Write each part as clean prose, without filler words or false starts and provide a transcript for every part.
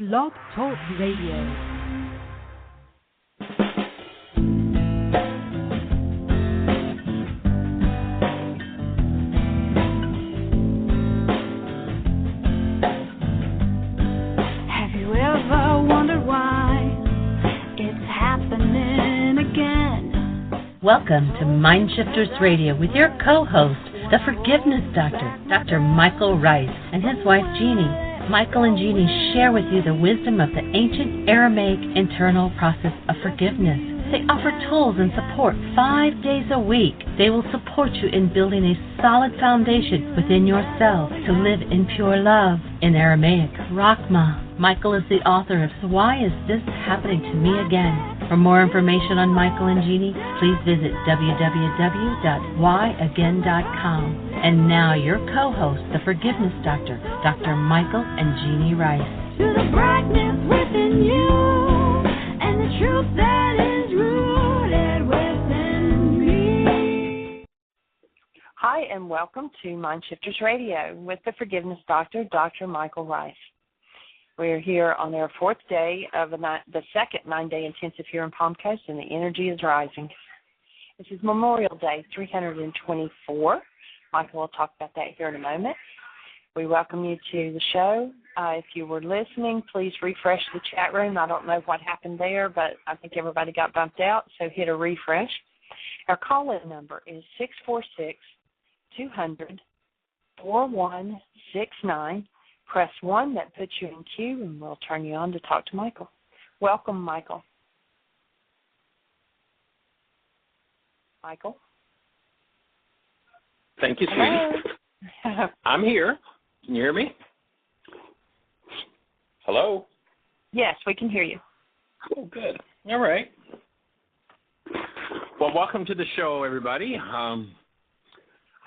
Blog Talk Radio. Welcome to Mindshifters Radio with your co-host, the Forgiveness Doctor, Dr. Michael Ryce, and his wife Jeanie. Michael and Jeanie share with you the wisdom of the ancient Aramaic internal process of forgiveness. They offer tools and support 5 days a week. They will support you in building a solid foundation within yourself to live in pure love. In Aramaic, Rakhma. Michael is the author of So Why Is This Happening to Me Again? For more information on Michael and Jeanie, please visit www.whyagain.com. And now your co-host, the Forgiveness Doctor, Dr. Michael and Jeanie Ryce. To the brightness within you, and the truth that is rooted within me. Hi, and welcome to Mindshifters Radio with the Forgiveness Doctor, Dr. Michael Ryce. We're here on our fourth day of the second 9-day intensive here in Palm Coast, and the energy is rising. This is Memorial Day 324. Michael will talk about that here in a moment. We welcome you to the show. If you were listening, please refresh the chat room. I don't know what happened there, but I think everybody got bumped out, so hit a refresh. Our call-in number is 646-200-4169. Press 1, that puts you in queue, and we'll turn you on to talk to Michael. Welcome, Michael. Michael? Thank you, sweetie. I'm here. Can you hear me? Hello? Yes, we can hear you. Oh, good. All right. Well, welcome to the show, everybody. I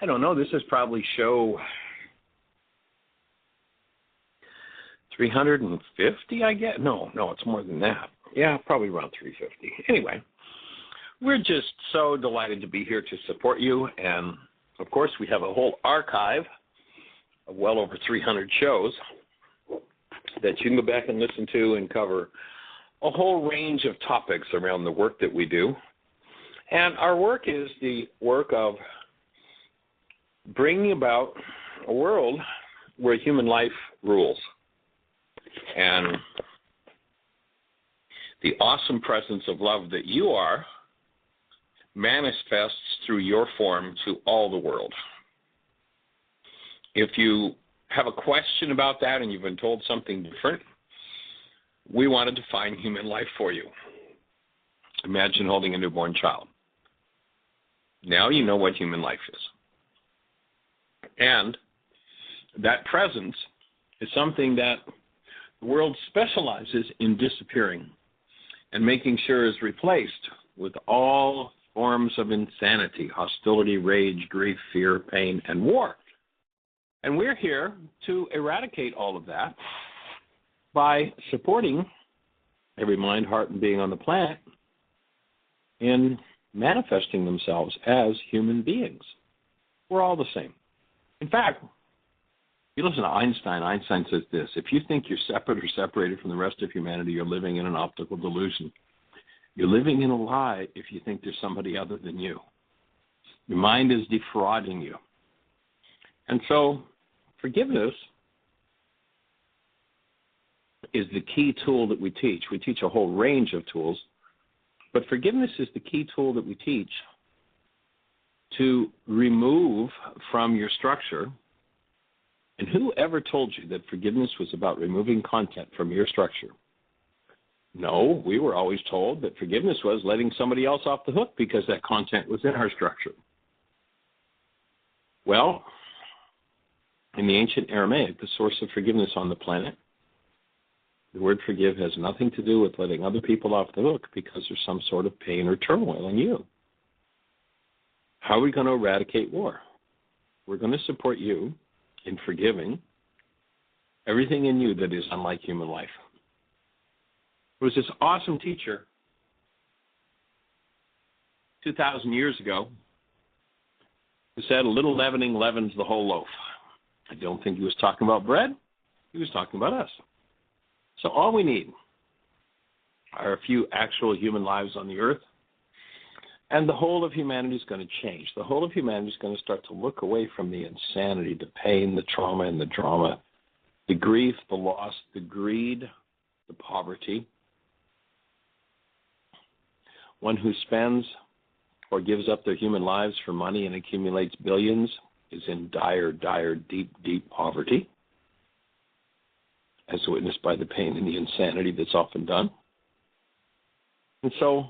don't know. This is probably show 350, I guess. No, it's more than that. Yeah, probably around 350. Anyway, we're just so delighted to be here to support you. And, of course, we have a whole archive of well over 300 shows that you can go back and listen to and cover a whole range of topics around the work that we do. And our work is the work of bringing about a world where human life rules. And the awesome presence of love that you are manifests through your form to all the world. If you have a question about that and you've been told something different, we want to define human life for you. Imagine holding a newborn child. Now you know what human life is. And that presence is something that the world specializes in disappearing and making sure is replaced with all forms of insanity, hostility, rage, grief, fear, pain, and war. And we're here to eradicate all of that by supporting every mind, heart, and being on the planet in manifesting themselves as human beings. We're all the same. In fact, you listen to Einstein. Einstein says this: if you think you're separate or separated from the rest of humanity, you're living in an optical delusion. You're living in a lie if you think there's somebody other than you. Your mind is defrauding you. And so forgiveness is the key tool that we teach. We teach a whole range of tools, but forgiveness is the key tool that we teach to remove from your structure. And who ever told you that forgiveness was about removing content from your structure? No, we were always told that forgiveness was letting somebody else off the hook because that content was in our structure. Well, in the ancient Aramaic, the source of forgiveness on the planet, the word forgive has nothing to do with letting other people off the hook because there's some sort of pain or turmoil in you. How are we going to eradicate war? We're going to support you in forgiving everything in you that is unlike human life. There was this awesome teacher 2,000 years ago who said a little leavening leavens the whole loaf. I don't think he was talking about bread. He was talking about us. So all we need are a few actual human lives on the earth, and the whole of humanity is going to change. The whole of humanity is going to start to look away from the insanity, the pain, the trauma, and the drama, the grief, the loss, the greed, the poverty. One who spends or gives up their human lives for money and accumulates billions is in dire, dire, deep, deep poverty, as witnessed by the pain and the insanity that's often done. And so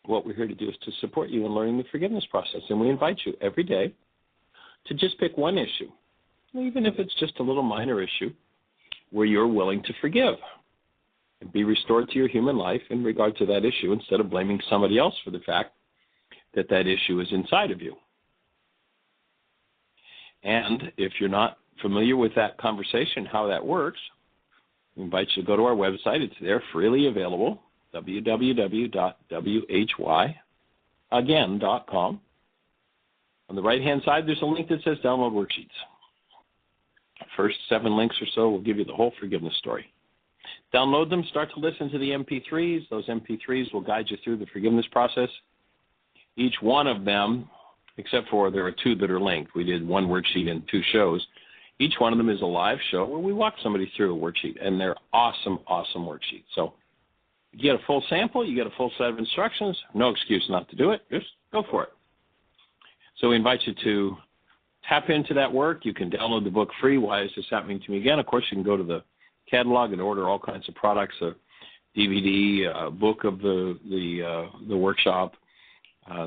what we're here to do is to support you in learning the forgiveness process. And we invite you every day to just pick one issue, even if it's just a little minor issue, where you're willing to forgive and be restored to your human life in regard to that issue, instead of blaming somebody else for the fact that that issue is inside of you. And if you're not familiar with that conversation, how that works, we invite you to go to our website. It's there, freely available, www.whyagain.com. On the right-hand side, there's a link that says Download Worksheets. First 7 links or so will give you the whole forgiveness story. Download them, start to listen to the MP3s. Those MP3s will guide you through the forgiveness process. Each one of them, except for there are 2 that are linked. We did 1 worksheet and 2 shows. Each one of them is a live show where we walk somebody through a worksheet, and they're awesome, awesome worksheets. So you get a full sample, you get a full set of instructions, no excuse not to do it. Just go for it. So we invite you to tap into that work. You can download the book free, Why Is This Happening to Me Again? Of course, you can go to the catalog and order all kinds of products, a DVD, a book of the workshop.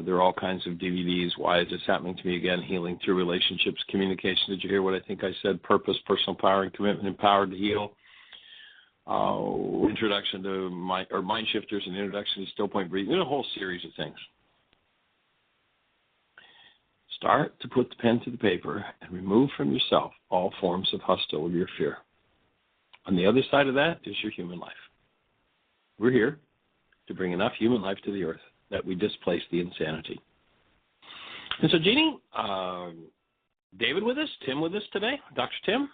There are all kinds of DVDs. Why Is This Happening to Me Again? Healing Through Relationships, Communication. Did you hear what I think I said? Purpose, Personal Power, and Commitment, Empowered to Heal. Introduction to Mind Shifters, and Introduction to Still Point Breathing. There's a whole series of things. Start to put the pen to the paper and remove from yourself all forms of hostility or fear. On the other side of that is your human life. We're here to bring enough human life to the earth that we displace the insanity. And so, Jeanie, David with us, Tim with us today. Dr. Tim?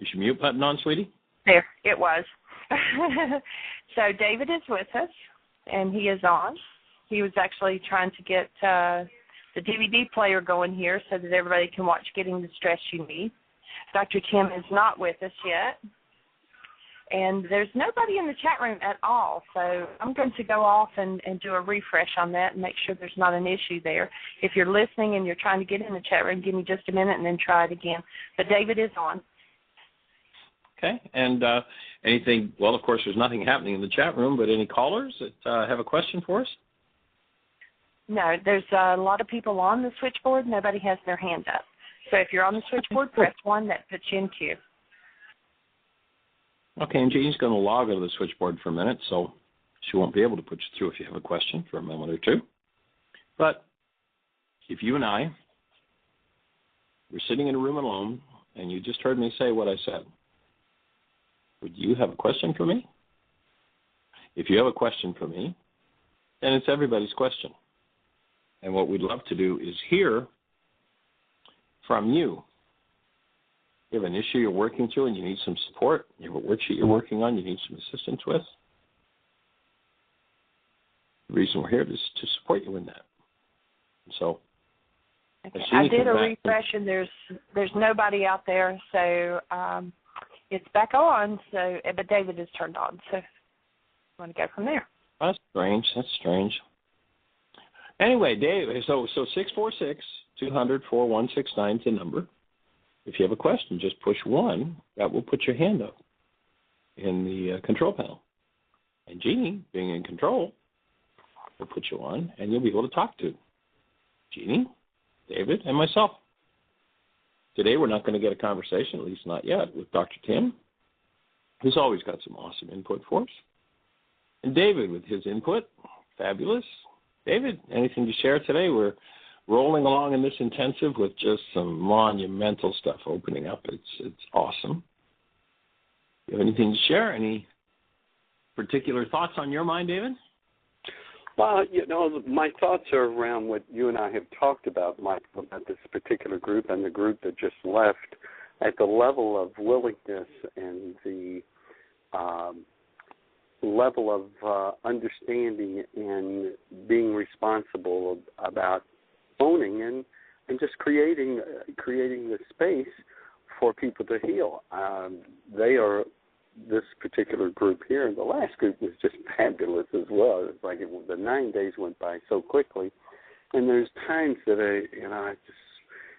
Is your mute button on, sweetie? There, it was. So David is with us, and he is on. He was actually trying to get the DVD player going here so that everybody can watch Getting the Stress You Need. Dr. Tim is not with us yet, and there's nobody in the chat room at all, so I'm going to go off and do a refresh on that and make sure there's not an issue there. If you're listening and you're trying to get in the chat room, give me just a minute and then try it again. But David is on. Okay, and anything, well, of course, there's nothing happening in the chat room, but any callers that have a question for us? No, there's a lot of people on the switchboard. Nobody has their hand up. So if you're on the switchboard, press 1. That puts you in queue. Okay, and Jeannie's going to log out of the switchboard for a minute, so she won't be able to put you through if you have a question for a moment or two. But if you and I were sitting in a room alone and you just heard me say what I said, would you have a question for me? If you have a question for me, then it's everybody's question. And what we'd love to do is hear from you. You have an issue you're working through and you need some support. You have a worksheet you're working on you need some assistance with. The reason we're here is to support you in that. So, okay. I did a refresh and there's nobody out there, so it's back on. So, but David is turned on, so I want to go from there. That's strange. Anyway, Dave, so 646-200-4169 is the number. If you have a question, just push 1. That will put your hand up in the control panel. And Jeanie, being in control, will put you on, and you'll be able to talk to Jeanie, David, and myself. Today we're not going to get a conversation, at least not yet, with Dr. Tim, who's always got some awesome input for us. And David with his input, fabulous. David, anything to share today? We're rolling along in this intensive with just some monumental stuff opening up. It's awesome. You have anything to share? Any particular thoughts on your mind, David? Well, my thoughts are around what you and I have talked about, Michael, about this particular group and the group that just left, at the level of willingness and the level of understanding and being responsible about owning and just creating the space for people to heal. They are this particular group here, and the last group was just fabulous as well. It's like the 9 days went by so quickly, and there's times that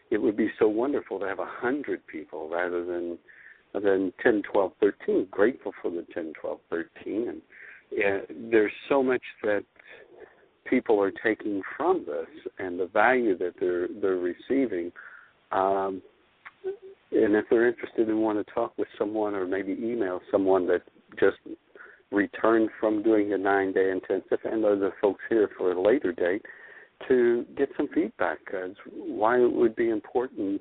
it would be so wonderful to have 100 people rather than 10, 12, 13. Grateful for the 10, 12, 13, and there's so much that people are taking from this and the value that they're receiving. And if they're interested and want to talk with someone or maybe email someone that just returned from doing a 9-day intensive and other folks here for a later date to get some feedback as why it would be important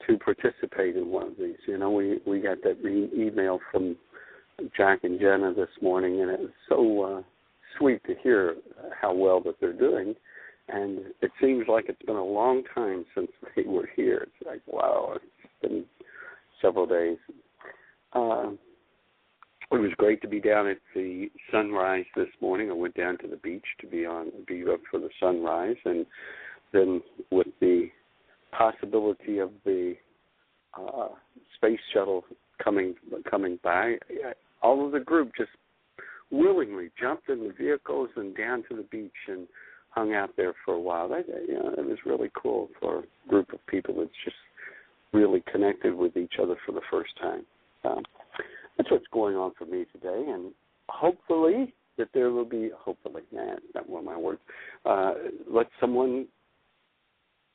to participate in one of these. We got that email from Jack and Jenna this morning, and it was so sweet to hear how well that they're doing. And it seems like it's been a long time since they were here. It's like, wow, it's been several days. It was great to be down at the sunrise this morning. I went down to the beach to be up for the sunrise, and then with the possibility of the space shuttle coming by, all of the group just willingly jumped in the vehicles and down to the beach and hung out there for a while. It was really cool for a group of people that's just really connected with each other for the first time. That's what's going on for me today, and hopefully that there will be, not one of my words, let someone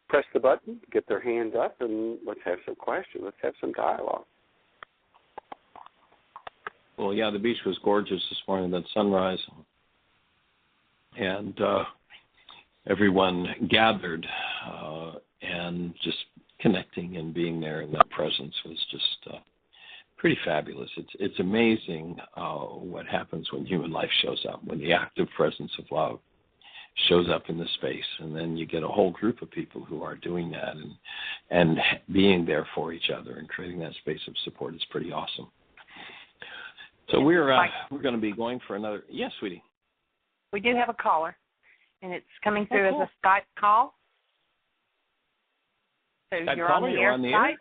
press the button, get their hand up, and let's have some questions. Let's have some dialogue. Well, yeah, the beach was gorgeous this morning, that sunrise. And everyone gathered and just connecting and being there in that presence was just pretty fabulous. It's amazing what happens when human life shows up, when the active presence of love shows up in the space, and then you get a whole group of people who are doing that and being there for each other and creating that space of support is pretty awesome. So we're going to be going for another. Yes, sweetie. We do have a caller, and it's coming through as a Skype call. So you're on the air. Skype.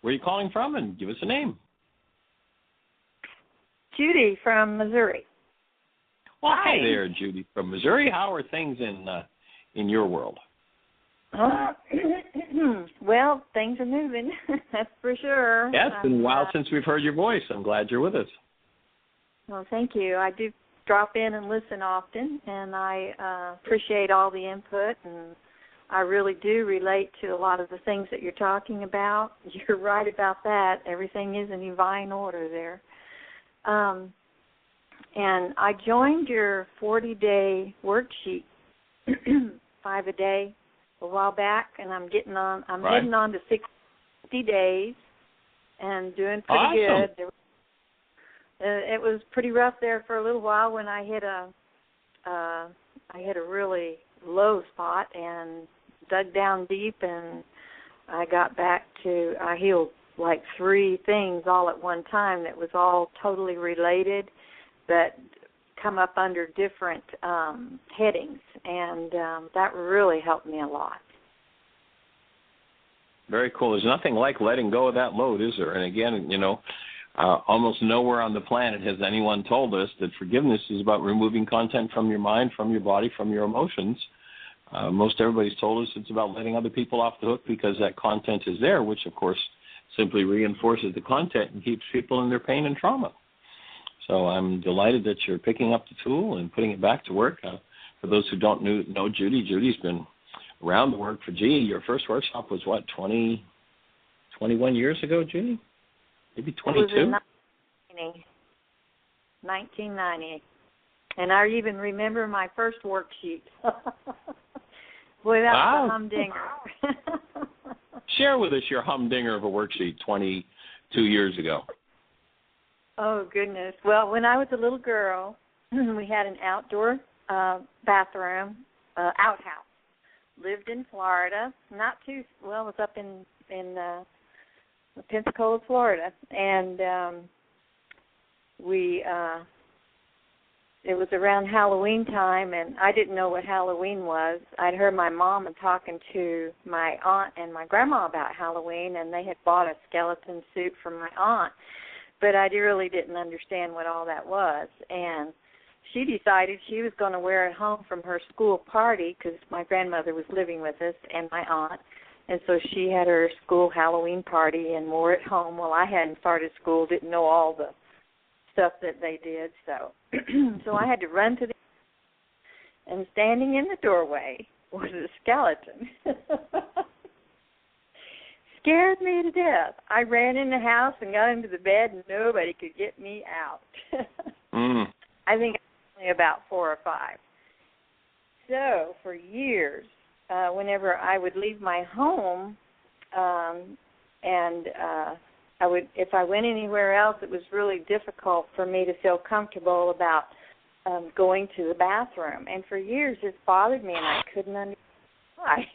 Where are you calling from? And give us a name. Judy from Missouri. Well, hi there, Judy from Missouri. How are things in your world? Well, things are moving. That's for sure. Yeah, it's been a while since we've heard your voice. I'm glad you're with us. Well, thank you. I do drop in and listen often, and I appreciate all the input, and I really do relate to a lot of the things that you're talking about. You're right about that. Everything is in divine order there. And I joined your 40-day worksheet, 5 a day, a while back, and I'm heading on to 60 days and doing pretty good. It was pretty rough there for a little while when I hit a really low spot and dug down deep, and I healed like 3 things all at one time that was all totally related, but come up under different headings, and that really helped me a lot. Very cool. There's nothing like letting go of that load, is there? And again, almost nowhere on the planet has anyone told us that forgiveness is about removing content from your mind, from your body, from your emotions. Most everybody's told us it's about letting other people off the hook because that content is there, which, of course, simply reinforces the content and keeps people in their pain and trauma. So I'm delighted that you're picking up the tool and putting it back to work. For those who don't know Judy, Judy's been around the work for your first workshop was, 21 years ago, Judy? Maybe 22? It was in 1990. And I even remember my first worksheet. Boy, that was a humdinger. Share with us your humdinger of a worksheet 22 years ago. Oh, goodness. Well, when I was a little girl, we had an outdoor bathroom, outhouse. Lived in Florida, not too well. Was up in Pensacola, Florida, and it was around Halloween time, and I didn't know what Halloween was. I'd heard my mom talking to my aunt and my grandma about Halloween, and they had bought a skeleton suit for my aunt, but I really didn't understand what all that was. And she decided she was going to wear it home from her school party because my grandmother was living with us and my aunt, and so she had her school Halloween party and wore it home. Well, I hadn't started school, didn't know all the stuff that they did, so so I had to run to the and standing in the doorway was a skeleton. Scared me to death. I ran in the house and got into the bed, and nobody could get me out. I think only about 4 or 5. So for years, whenever I would leave my home, if I went anywhere else, it was really difficult for me to feel comfortable about going to the bathroom. And for years, it bothered me, and I couldn't understand why.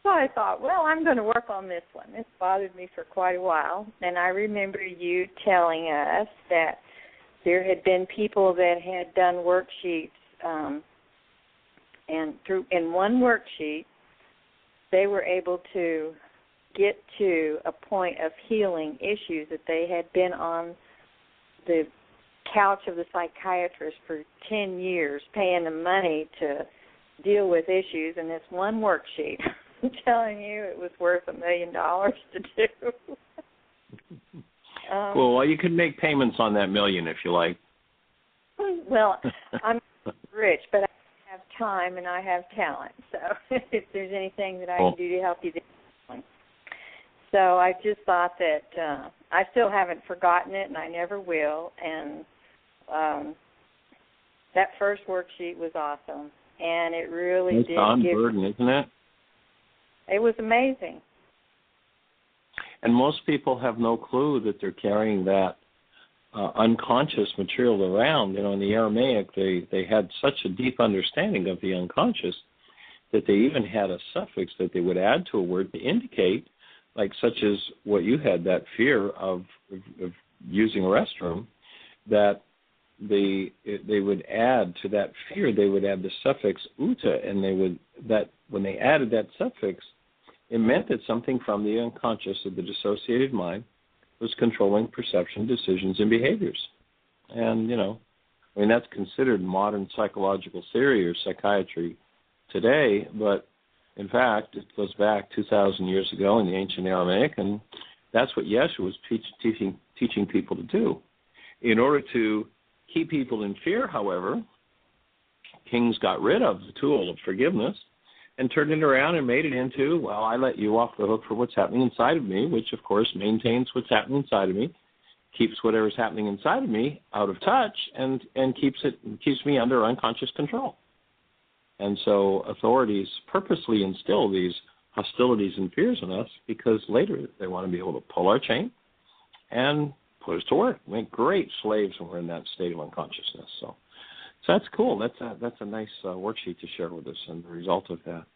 So I thought, well, I'm going to work on this one. This bothered me for quite a while. And I remember you telling us that there had been people that had done worksheets, and in one worksheet, they were able to get to a point of healing issues that they had been on the couch of the psychiatrist for 10 years, paying them money to deal with issues, and this one worksheet, I'm telling you, it was worth $1 million to do. Well, you could make payments on that $1 million if you like. Well, I'm rich, but I have time and I have talent, so if there's anything that I can do to help you, so I just thought that I still haven't forgotten it, and I never will. And that first worksheet was awesome, and it really did. It's on burden, isn't it? It was amazing. And most people have no clue that they're carrying that unconscious material around. You know, in the Aramaic, they had such a deep understanding of the unconscious that they even had a suffix that they would add to a word to indicate, like such as what you had, that fear of using a restroom, that they would add to that fear, they would add the suffix uta, and when they added that suffix, it meant that something from the unconscious of the dissociated mind was controlling perception, decisions, and behaviors. And, that's considered modern psychological theory or psychiatry today, but in fact, it goes back 2,000 years ago in the ancient Aramaic, and that's what Yeshua was teaching people to do. In order to keep people in fear, however, kings got rid of the tool of forgiveness and turned it around and made it into, well, I let you off the hook for what's happening inside of me, which, of course, maintains what's happening inside of me, keeps whatever's happening inside of me out of touch, and keeps me under unconscious control. And so authorities purposely instill these hostilities and fears in us because later they want to be able to pull our chain and put us to work. Make great slaves when we're in that state of unconsciousness. So that's cool. That's a nice worksheet to share with us and the result of that.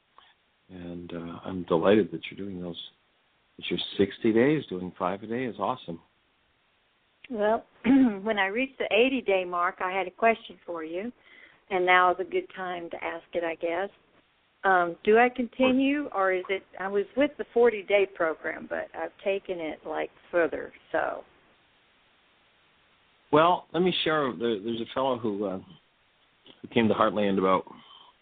And I'm delighted that you're doing those. It's your 60 days. Doing 5 a day is awesome. Well, when I reached the 80-day mark, I had a question for you. And now is a good time to ask it, I guess. Do I continue, or is it? I was with the 40-day program, but I've taken it further. So. Well, let me share. There's a fellow who came to Heartland about.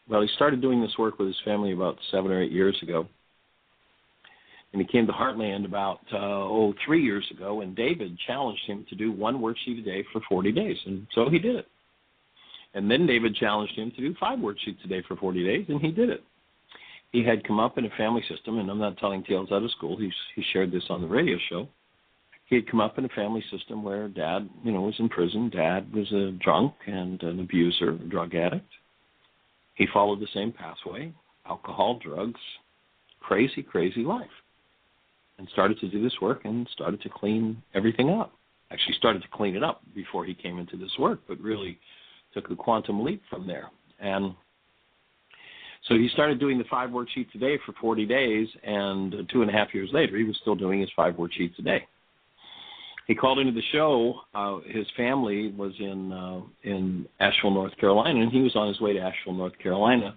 Well, he started doing this work with his family about 7 or 8 years ago, and he came to Heartland about 3 years ago. And David challenged him to do one worksheet a day for 40 days, and so he did it. And then David challenged him to do 5 worksheets a day for 40 days, and he did it. He had come up in a family system, and I'm not telling tales out of school. He shared this on the radio show. He had come up in a family system where Dad, was in prison. Dad was a drunk and an abuser, a drug addict. He followed the same pathway, alcohol, drugs, crazy, crazy life, and started to do this work and started to clean everything up. actually started to clean it up before he came into this work, but really took a quantum leap from there. And so he started doing the 5 worksheets a day for 40 days, and 2.5 years later, he was still doing his 5 worksheets a day. He called into the show. His family was in Asheville, North Carolina, and he was on his way to Asheville, North Carolina.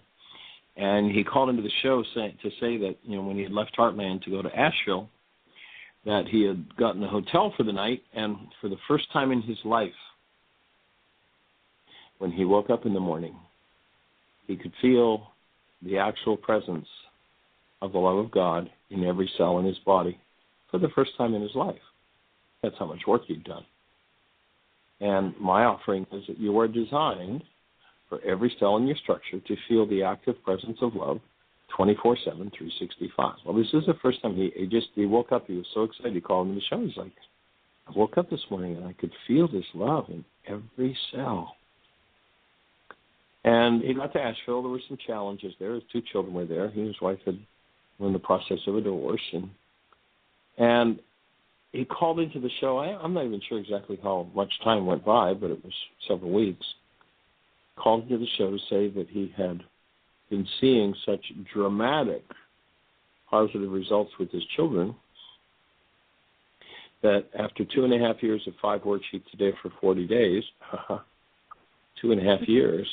And he called into the show to say that, when he had left Heartland to go to Asheville, that he had gotten a hotel for the night, and for the first time in his life, when he woke up in the morning, he could feel the actual presence of the love of God in every cell in his body for the first time in his life. That's how much work he'd done. And my offering is that you are designed for every cell in your structure to feel the active presence of love 24/7, 365. Well, this is the first time he woke up. He was so excited. He called me to the show. He's like, I woke up this morning and I could feel this love in every cell. And he got to Asheville. There were some challenges there. His 2 children were there. He and his wife were in the process of a divorce. And he called into the show. I'm not even sure exactly how much time went by, but it was several weeks. Called into the show to say that he had been seeing such dramatic positive results with his children that after 2.5 years of 5 worksheets a day for 40 days, 2.5 years,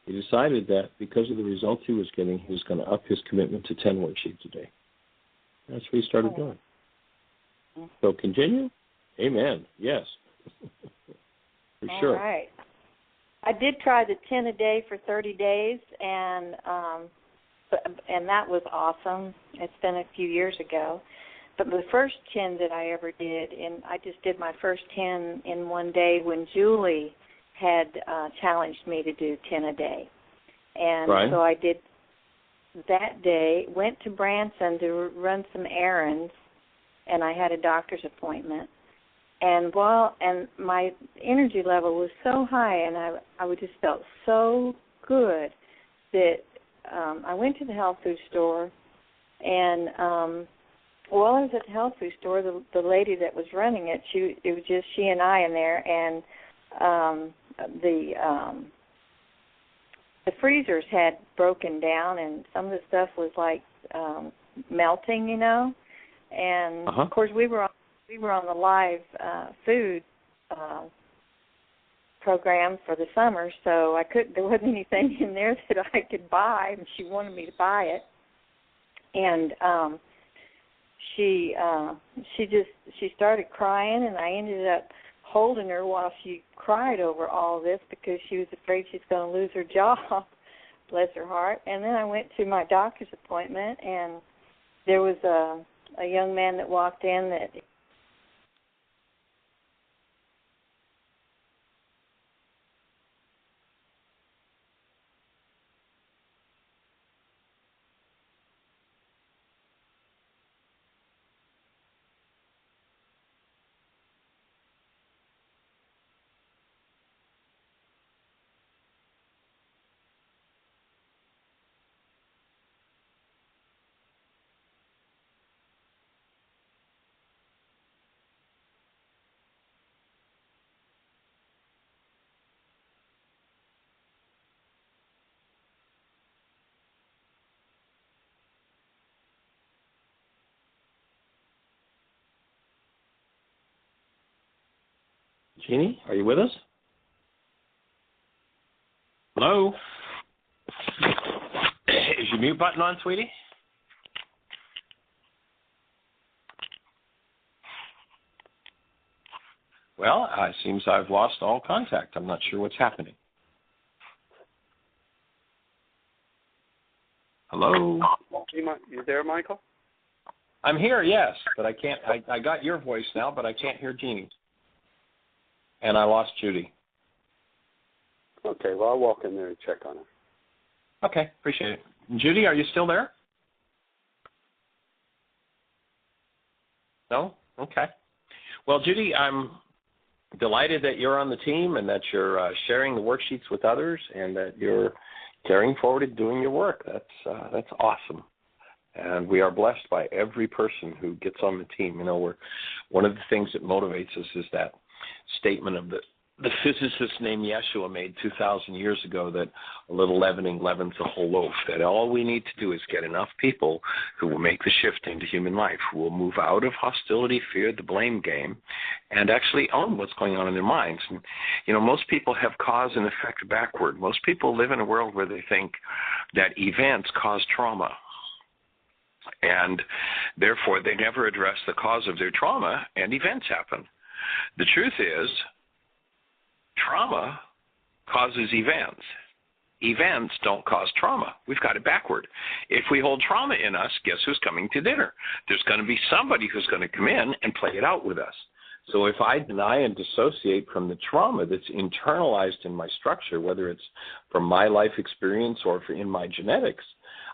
he decided that because of the results he was getting, he was going to up his commitment to 10 worksheets a day. That's what he started doing. So continue? Amen. Yes. For sure. All right. I did try the 10 a day for 30 days, and that was awesome. It's been a few years ago. But the first 10 that I ever did, and I just did my first 10 in one day when Julie had challenged me to do 10 a day. And right. So I did that day, went to Branson to run some errands, and I had a doctor's appointment. And my energy level was so high, and I just felt so good that I went to the health food store, and while I was at the health food store, the lady that was running it, it was just she and I in there, and the freezers had broken down, and some of the stuff was like melting, and of course we were on the live food program for the summer, so there wasn't anything in there that I could buy, and she wanted me to buy it, and she started crying, and I ended up holding her while she cried over all this because she was afraid she's going to lose her job, bless her heart. And then I went to my doctor's appointment, and there was a young man that walked in that Jeanie, are you with us? Hello? Is your mute button on, sweetie? Well, it seems I've lost all contact. I'm not sure what's happening. Hello? You there, Michael? I'm here, yes, but I can't. I got your voice now, but I can't hear Jeanie. And I lost Judy. Okay, well, I'll walk in there and check on her. Okay, appreciate it. Judy, are you still there? No? Okay. Well, Judy, I'm delighted that you're on the team and that you're sharing the worksheets with others and that you're carrying forward and doing your work. That's awesome. And we are blessed by every person who gets on the team. You know, one of the things that motivates us is that statement of the physicist named Yeshua made 2,000 years ago, that a little leavening leavens the whole loaf, that all we need to do is get enough people who will make the shift into human life, who will move out of hostility, fear, the blame game, and actually own what's going on in their minds. And, you know, most people have cause and effect backward. Most people live in a world where they think that events cause trauma, and therefore they never address the cause of their trauma, and events happen. The truth is, trauma causes events. Events don't cause trauma. We've got it backward. If we hold trauma in us, guess who's coming to dinner? There's going to be somebody who's going to come in and play it out with us. So if I deny and dissociate from the trauma that's internalized in my structure, whether it's from my life experience or in my genetics,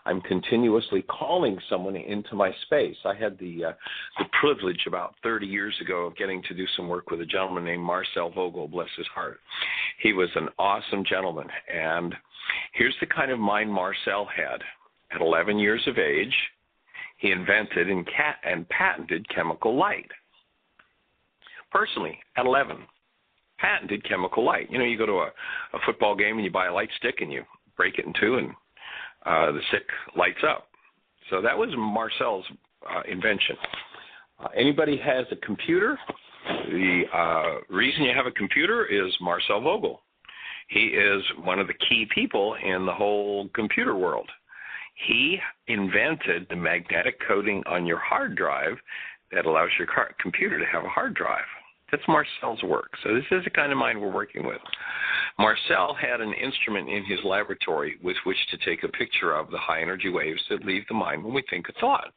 I'm continuously calling someone into my space. I had the privilege about 30 years ago of getting to do some work with a gentleman named Marcel Vogel, bless his heart. He was an awesome gentleman. And here's the kind of mind Marcel had. At 11 years of age, he invented and patented chemical light. Personally, at 11, patented chemical light. You know, you go to a football game and you buy a light stick and you break it in two and the stick lights up. So that was Marcel's invention. Anybody has a computer, the reason you have a computer is Marcel Vogel. He is one of the key people in the whole computer world. He invented the magnetic coating on your hard drive that allows your computer to have a hard drive. That's Marcel's work. So this is the kind of mind we're working with. Marcel had an instrument in his laboratory with which to take a picture of the high energy waves that leave the mind when we think a thought.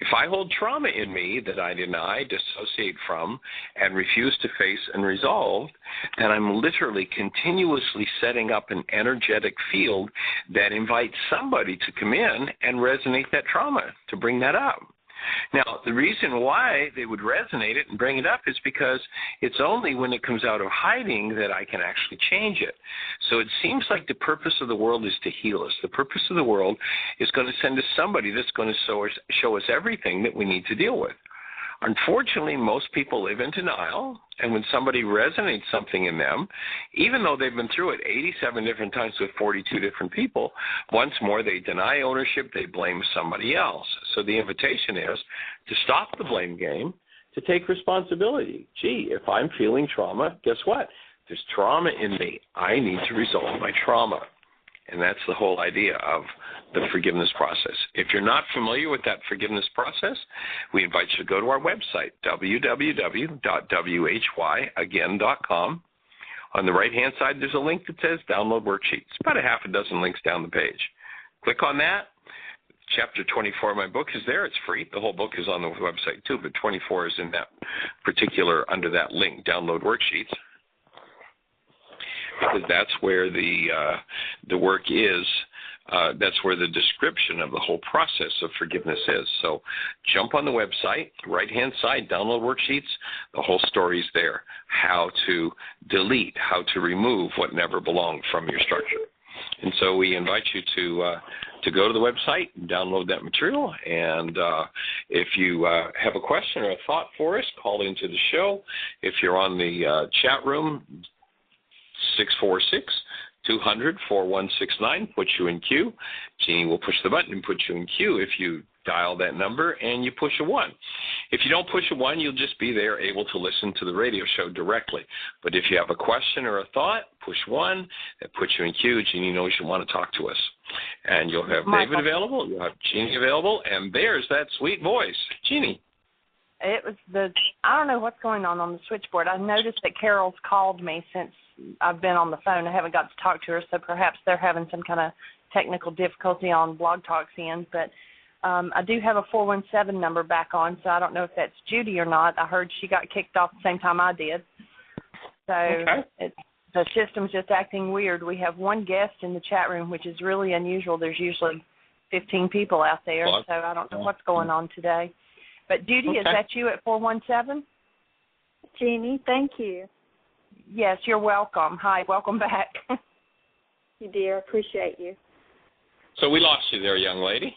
If I hold trauma in me that I deny, dissociate from, and refuse to face and resolve, then I'm literally continuously setting up an energetic field that invites somebody to come in and resonate that trauma, to bring that up. Now, the reason why they would resonate it and bring it up is because it's only when it comes out of hiding that I can actually change it. So it seems like the purpose of the world is to heal us. The purpose of the world is going to send us somebody that's going to show us everything that we need to deal with. Unfortunately, most people live in denial, and when somebody resonates something in them, even though they've been through it 87 different times with 42 different people, once more they deny ownership, they blame somebody else. So the invitation is to stop the blame game, to take responsibility. Gee, if I'm feeling trauma, guess what? There's trauma in me. I need to resolve my trauma. And that's the whole idea of the forgiveness process. If you're not familiar with that forgiveness process, we invite you to go to our website, www.whyagain.com. On the right-hand side, there's a link that says Download Worksheets. About a half a dozen links down the page. Click on that. Chapter 24 of my book is there. It's free. The whole book is on the website, too, but 24 is in that particular, under that link, Download Worksheets. Because that's where the work is. That's where the description of the whole process of forgiveness is. So jump on the website, right-hand side, download worksheets. The whole story's there. How to delete, how to remove what never belonged from your structure. And so we invite you to go to the website and download that material. And if you have a question or a thought for us, call into the show. If you're on the chat room, 646-200-4169, puts you in queue. Jeanie will push the button and put you in queue if you dial that number and you push a 1. If you don't push a 1, you'll just be there able to listen to the radio show directly. But if you have a question or a thought, push 1. That puts you in queue. Jeanie knows you want to talk to us. And you'll have David available, you'll have Jeanie available, and there's that sweet voice. Jeanie. It was I don't know what's going on the switchboard. I noticed that Carol's called me since I've been on the phone. I haven't got to talk to her, so perhaps they're having some kind of technical difficulty on Blog Talk's end. But I do have a 417 number back on, so I don't know if that's Judy or not. I heard she got kicked off the same time I did. So the system's just acting weird. We have one guest in the chat room, which is really unusual. There's usually 15 people out there, so I don't know what's going on today. But Judy, is that you at 417? Jeanie, thank you. Yes, you're welcome. Hi, welcome back. You dear, appreciate you. So we lost you there, young lady.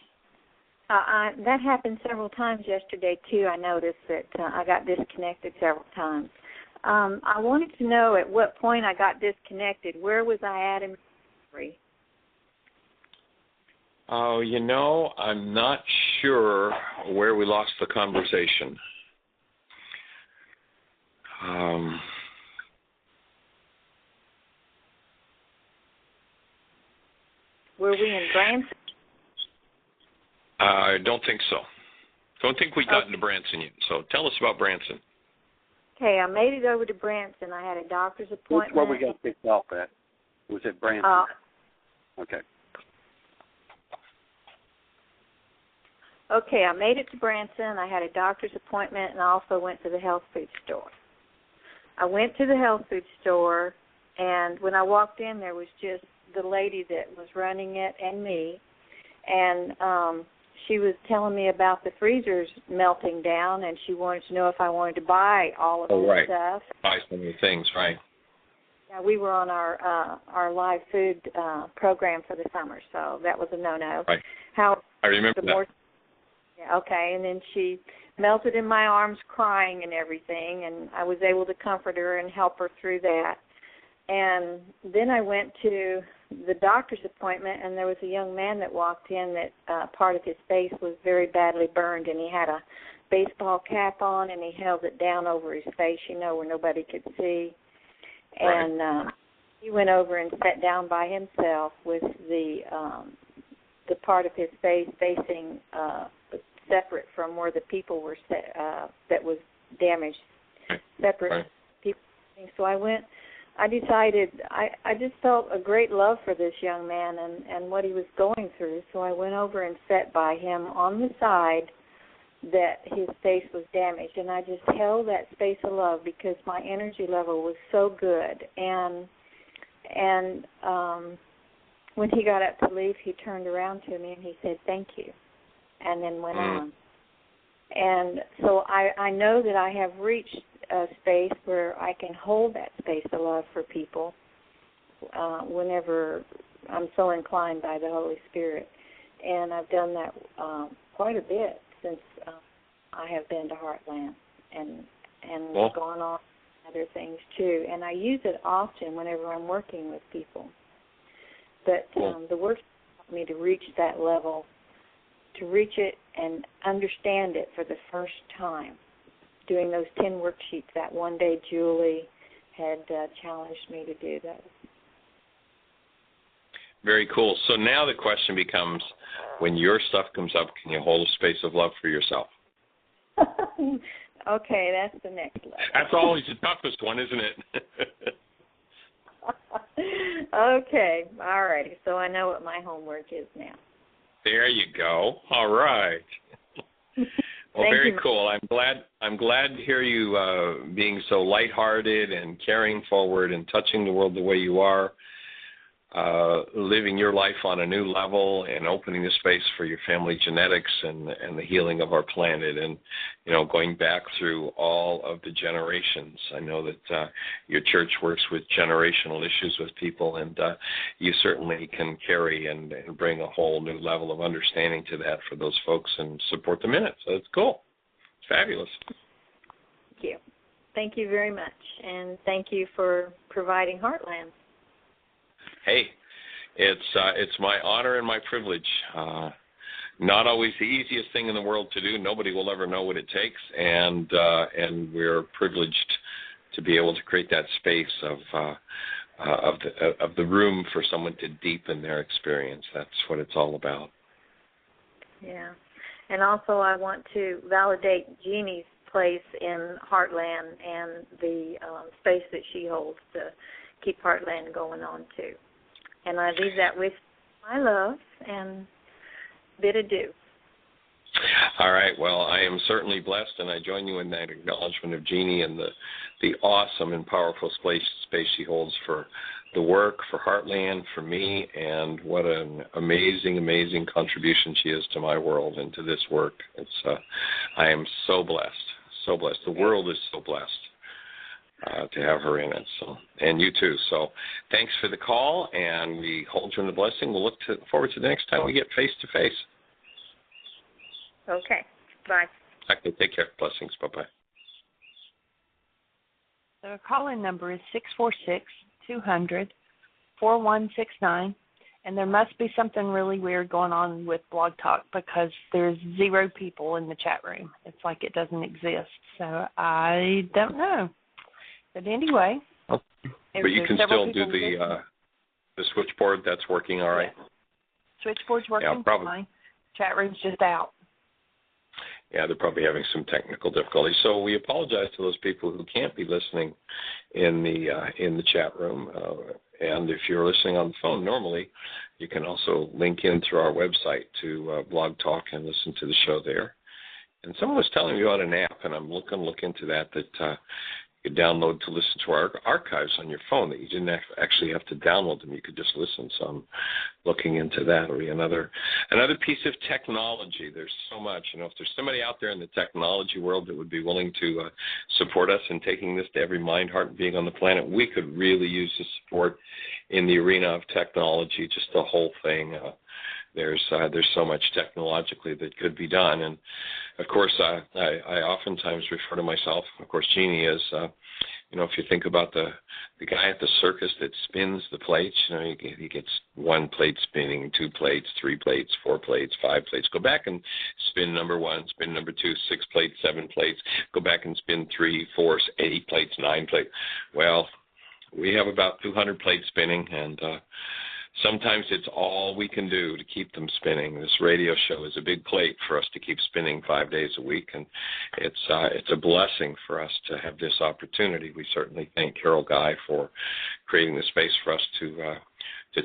That happened several times yesterday, too. I noticed that I got disconnected several times. I wanted to know at what point I got disconnected. Where was I at in recovery? Oh, I'm not sure where we lost the conversation. Were we in Branson? I don't think so. Don't think we got into Branson yet. So tell us about Branson. Okay, I made it over to Branson. I had a doctor's appointment. That's where we got picked off at. Was it Branson? Okay. Okay, I made it to Branson. I had a doctor's appointment, and I also went to the health food store. I went to the health food store, and when I walked in, there was just the lady that was running it and me, and she was telling me about the freezers melting down, and she wanted to know if I wanted to buy all of this stuff. Buy some of the things, right. Yeah, we were on our live food program for the summer, so that was a no-no. Right. I remember that. Yeah, okay, and then she melted in my arms crying and everything, and I was able to comfort her and help her through that. And then I went to the doctor's appointment, and there was a young man that walked in that part of his face was very badly burned, and he had a baseball cap on, and he held it down over his face, where nobody could see. Right. And he went over and sat down by himself with the part of his face facing separate from where the people were that was damaged, separate people. So I decided I just felt a great love for this young man and what he was going through. So I went over and sat by him on the side that his face was damaged, and I just held that space of love because my energy level was so good. And when he got up to leave, he turned around to me and he said, "Thank you," and then went on. And so I know that I have reached a space where I can hold that space of love for people whenever I'm so inclined by the Holy Spirit. And I've done that quite a bit since I have been to Heartland and gone on other things too. And I use it often whenever I'm working with people. But the work helped me to reach that level, to reach it and understand it for the first time. Doing those 10 worksheets that one day Julie had challenged me to do those. Very cool. So now the question becomes, when your stuff comes up, can you hold a space of love for yourself? Okay, that's the next level. That's always the toughest one, isn't it? Okay, all righty. So I know what my homework is now. There you go. All right. Well, very cool. I'm glad to hear you being so lighthearted and carrying forward and touching the world the way you are, living your life on a new level and opening the space for your family genetics and the healing of our planet, and going back through all of the generations. I know that your church works with generational issues with people, and you certainly can carry and bring a whole new level of understanding to that for those folks and support them in it. So it's cool. It's fabulous. Thank you. Thank you very much, and thank you for providing Heartland. Hey, it's my honor and my privilege. Not always the easiest thing in the world to do. Nobody will ever know what it takes, and we're privileged to be able to create that space of the room for someone to deepen their experience. That's what it's all about. Yeah, and also I want to validate Jeannie's place in Heartland and the space that she holds to keep Heartland going on too. And I leave that with my love and bid adieu. All right. Well, I am certainly blessed, and I join you in that acknowledgement of Jeanie and the awesome and powerful space she holds for the work, for Heartland, for me, and what an amazing, amazing contribution she is to my world and to this work. I am so blessed, so blessed. The world is so blessed to have her in it. So, and you too. So thanks for the call, and we hold you in the blessing. We'll look forward to the next time we get face to face. Okay. Bye. Okay, take care. Blessings. Bye-bye. So our call-in number is 646-200-4169, and there must be something really weird going on with Blog Talk because there's 0 people in the chat room. It's like it doesn't exist. So I don't know. But anyway. But you can still do the switchboard. That's working all right? Yeah. Switchboard's working fine. Chat room's just out. Yeah, they're probably having some technical difficulties. So we apologize to those people who can't be listening in the chat room. And if you're listening on the phone, normally you can also link in through our website to Blog Talk and listen to the show there. And someone was telling me about an app, and I'm looking to look into that you could download to listen to our archives on your phone, that you didn't actually have to download them. You could just listen. So I'm looking into that. It'll be another piece of technology. There's so much. If there's somebody out there in the technology world that would be willing to support us in taking this to every mind, heart, and being on the planet, we could really use the support in the arena of technology, just the whole thing. There's so much technologically that could be done. And, of course, I oftentimes refer to myself, of course, Jeanie is, if you think about the guy at the circus that spins the plates, he gets 1 plate spinning, 2 plates, 3 plates, 4 plates, 5 plates. Go back and spin number 1, spin number 2, 6 plates, 7 plates. Go back and spin 3, 4, 8 plates, 9 plates. Well, we have about 200 plates spinning, and sometimes it's all we can do to keep them spinning. This radio show is a big plate for us to keep spinning 5 days a week, and it's a blessing for us to have this opportunity. We certainly thank Carol Guy for creating the space for us to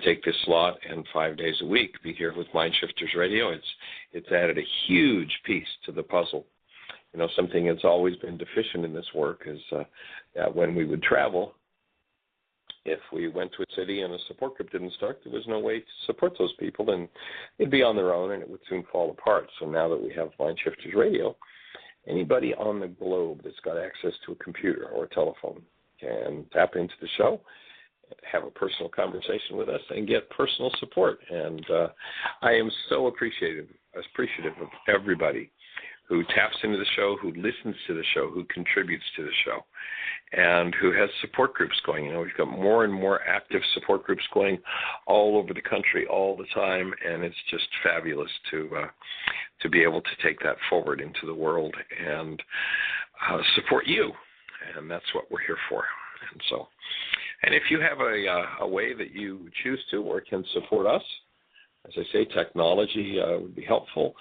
take this slot and 5 days a week be here with Mind Shifters Radio. It's added a huge piece to the puzzle. Something that's always been deficient in this work is that when we would travel, if we went to a city and a support group didn't start, there was no way to support those people, and they'd be on their own, and it would soon fall apart. So now that we have Mind Shifters Radio, anybody on the globe that's got access to a computer or a telephone can tap into the show, have a personal conversation with us, and get personal support. And I am so appreciative of everybody who taps into the show, who listens to the show, who contributes to the show, and who has support groups going. We've got more and more active support groups going all over the country all the time, and it's just fabulous to be able to take that forward into the world and support you, and that's what we're here for. And if you have a way that you choose to or can support us, as I say, technology would be helpful.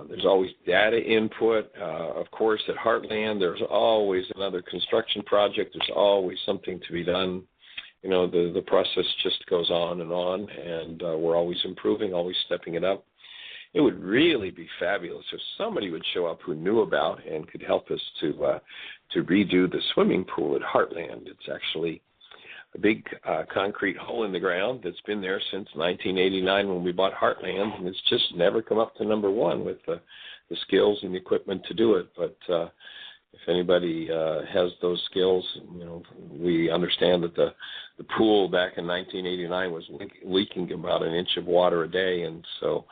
There's always data input. Of course, at Heartland, there's always another construction project. There's always something to be done. The process just goes on, and we're always improving, always stepping it up. It would really be fabulous if somebody would show up who knew about and could help us to redo the swimming pool at Heartland. It's actually a big concrete hole in the ground that's been there since 1989 when we bought Heartland, and it's just never come up to number 1 with the skills and the equipment to do it. But if anybody has those skills, we understand that the pool back in 1989 was leaking about an inch of water a day, and so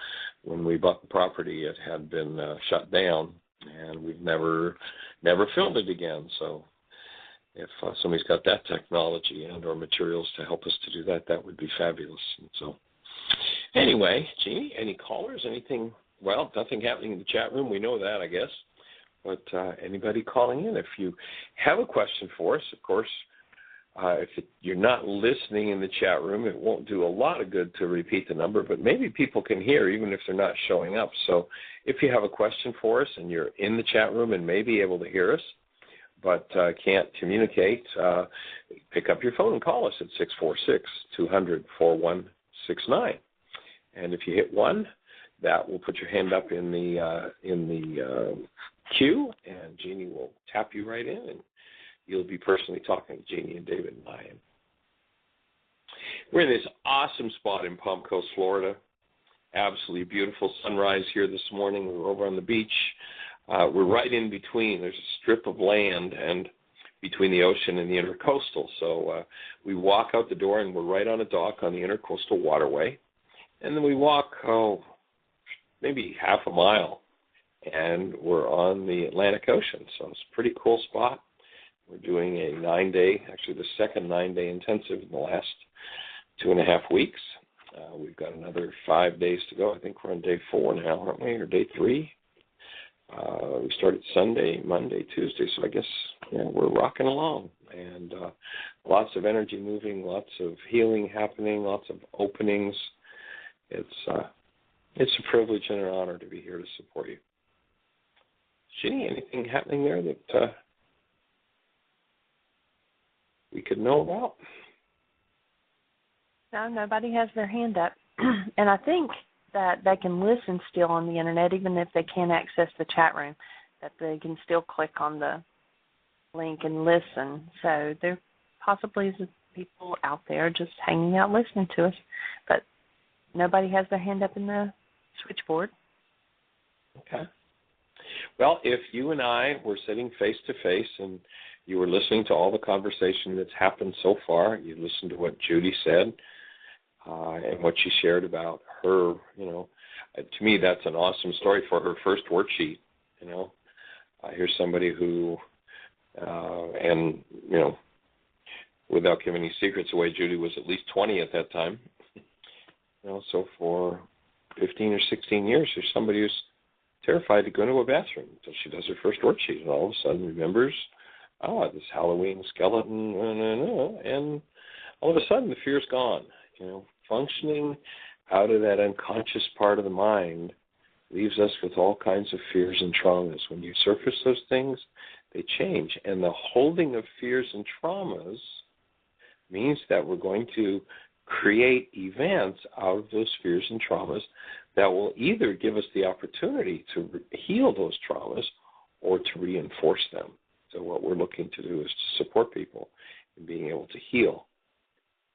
when we bought the property, it had been shut down, and we've never filled it again. So if somebody's got that technology and or materials to help us to do that, that would be fabulous. And so anyway, Jeanie, any callers, anything? Well, nothing happening in the chat room. We know that, I guess. But anybody calling in, if you have a question for us, of course, if you're not listening in the chat room, it won't do a lot of good to repeat the number, but maybe people can hear even if they're not showing up. So if you have a question for us and you're in the chat room and may be able to hear us, but can't communicate, pick up your phone and call us at 646-200-4169. And if you hit 1, that will put your hand up in the queue, and Jeanie will tap you right in, and you'll be personally talking to Jeanie and David and I. We're in this awesome spot in Palm Coast, Florida. Absolutely beautiful sunrise here this morning. We're over on the beach. We're right in between. There's a strip of land and between the ocean and the intercoastal. So we walk out the door, and we're right on a dock on the intercoastal waterway. And then we walk, maybe half a mile, and we're on the Atlantic Ocean, so it's a pretty cool spot. We're doing a 9-day, actually the second 9-day intensive in the last 2.5 weeks. We've got another 5 days to go. I think we're on day 4 now, aren't we, or day 3? We started Sunday, Monday, Tuesday, so I guess we're rocking along. And lots of energy moving, lots of healing happening, lots of openings. It's a privilege and an honor to be here to support you. Jeanie, anything happening there that we could know about? No, nobody has their hand up. And I think that they can listen still on the Internet, even if they can't access the chat room, that they can still click on the link and listen. So there possibly is people out there just hanging out listening to us, but nobody has their hand up in the switchboard. Okay. Well, if you and I were sitting face to face and you were listening to all the conversation that's happened so far, you listened to what Judy said and what she shared about her, to me that's an awesome story for her first worksheet. Here's somebody who, without giving any secrets away, Judy was at least 20 at that time. So for 15 or 16 years, there's somebody who's terrified to go into a bathroom until she does her first worksheet, and all of a sudden remembers, this Halloween skeleton, and all of a sudden the fear's gone. Functioning out of that unconscious part of the mind leaves us with all kinds of fears and traumas. When you surface those things, they change, and the holding of fears and traumas means that we're going to create events out of those fears and traumas that will either give us the opportunity to heal those traumas or to reinforce them. So what we're looking to do is to support people in being able to heal.